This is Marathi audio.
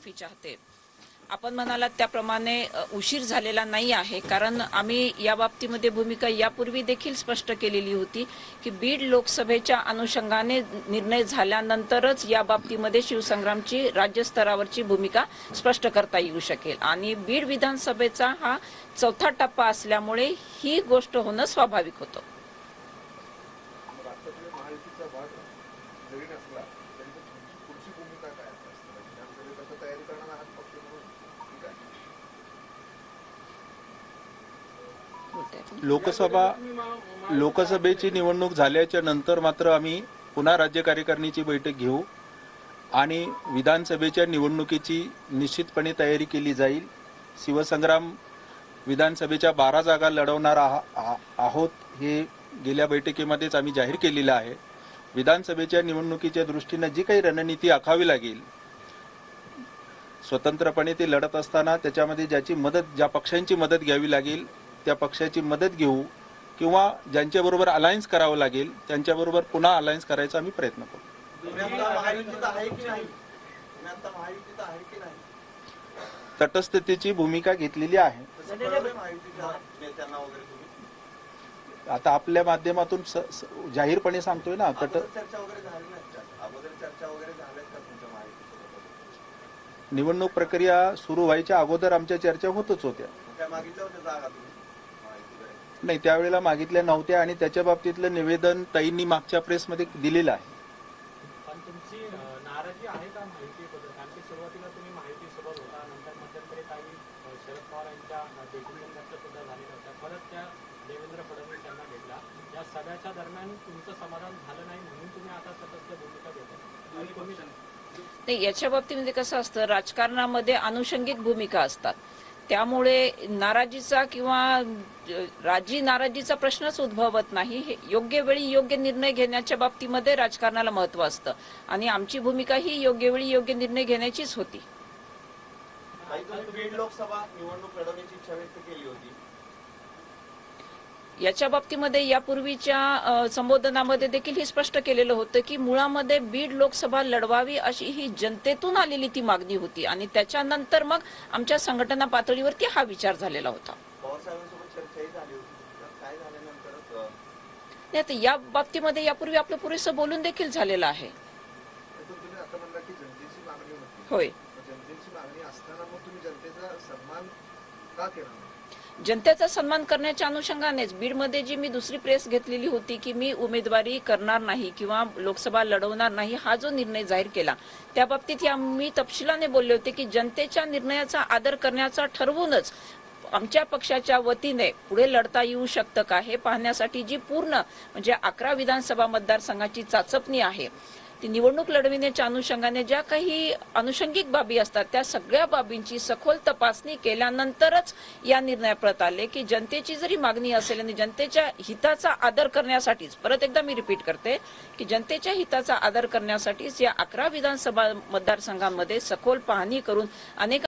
माफी चाहते। आपण म्हणालात त्याप्रमाणे उशीर झालेला नाही आहे, कारण आम्ही या बाबतीमध्ये भूमिका यापूर्वी देखील स्पष्ट केलेली होती की बीड लोकसभेच्या अनुषंगाने निर्णय झाल्यानंतरच या बाबतीमध्ये शिवसंग्रामची राज्यस्तरावरची भूमिका स्पष्ट करता येऊ शकेल आणि बीड विधानसभेचा हा चौथा टप्पा असल्यामुळे ही गोष्ट होणं स्वाभाविक होतं। लोकसभेची निवडणूक झाल्याच्या नंतर मात्र आम्ही पुन्हा राज्य कार्यकारिणीची बैठक घेऊ आणि विधानसभेच्या निवडणुकीची निश्चितपणे तयारी केली जाईल। शिवसंग्राम विधानसभेच्या 12 जागा लढवणार आहोत हे गेल्या बैठकीमध्येच आम्ही जाहीर केलेलं आहे। विधानसभेच्या निवडणुकीच्या दृष्टीने जी काही रणनीती आखावी लागेल, स्वतंत्रपणे ते लढत असताना त्याच्यामध्ये ज्या पक्षांची मदत घ्यावी लागेल त्या पक्षाची मदत घेऊ किंवा ज्यांच्याबरोबर अलायन्स करावं लागेल त्यांच्याबरोबर पुन्हा अलायन्स करायचा आम्ही प्रयत्न करू। तटस्थतेची भूमिका घेतलेली आहे। आता आपल्या माध्यमातून जाहीरपणे सांगतोय ना, निवडणूक प्रक्रिया सुरू व्हायच्या अगोदर आमच्या चर्चा होतच होत्या। नाही, त्यावेळेला मागितल्या नव्हत्या आणि त्याच्या बाबतीतलं निवेदन ताईंनी मागच्या प्रेसमध्ये दिलेलं आहे। पण तुमची नाराजी आहे का माहितीबद्दल? कारण की सुरुवातीला तुम्ही माहितीसोबत होता, नंतर मध्यंतरी काही शरद पवार यांच्या भेटीनंतर सुद्धा झालेल्या होत्या, परत त्या देवेंद्र फडणवीस यांना भेटला। या सगळ्याच्या दरम्यान तुमचं समाधान झालं नाही म्हणून तुम्ही आता तटस्थ भूमिका घेता। नाही, याच्या बाबतीमध्ये कसं असतं, राजकारणामध्ये अनुषंगिक भूमिका असतात, त्यामुळे नाराजीचा किंवा नाराजीचा प्रश्नच उद्भवत नाही। योग्य वेळी योग्य निर्णय घेण्याच्या बाबतीमध्ये राजकारणाला महत्त्व असतं आणि आमची भूमिका ही योग्य वेळी योग्य निर्णय घेण्याचीच होती। बीड लोकसभा निवडणूक लढवण्याची इच्छा व्यक्त केली होती। याच्या बाबतीमध्ये यापूर्वीच्या संबोधनामध्ये देखील हे स्पष्ट केलेलं होतं की मुळामध्ये बीड लोकसभा लढवावी अशी ही जनतेतून आलेली ती मागणी होती आणि त्याच्यानंतर मग आमच्या संघटना पातळीवरती हा विचार झालेला होता। नाही, या बाबतीमध्ये यापूर्वी आपलं पुरेसं बोलून देखील झालेलं आहे। होय, जनतेचा सन्मान करण्याच्या अनुषंगानेच बीडमध्ये जी मी दुसरी प्रेस घेतलेली होती की मी उमेदवारी करणार नाही किंवा लोकसभा लढवणार नाही, हा जो निर्णय जाहीर केला त्या बाबतीत मी तपशिलाने बोलले होते की जनतेच्या निर्णयाचा आदर करण्याचा ठरवूनच आमच्या पक्षाच्या वतीने पुढे लढता येऊ शकतं का हे पाहण्यासाठी जी पूर्ण म्हणजे 11 विधानसभा मतदारसंघाची चाचपणी आहे, ती निवडणूक लढविण्याच्या अनुषंगाने ज्या काही अनुषंगिक बाबी असतात त्या सगळ्या बाबींची सखोल तपासणी केल्यानंतरच या निर्णयाप्रत आले की जनतेची जरी मागणी असेल आणि जनतेच्या हिताचा आदर करण्यासाठीच, परत एकदा मी रिपीट करते की जनतेच्या हिताचा आदर करण्यासाठीच या 11 विधानसभा मतदारसंघांमध्ये सखोल पाहणी करून अनेक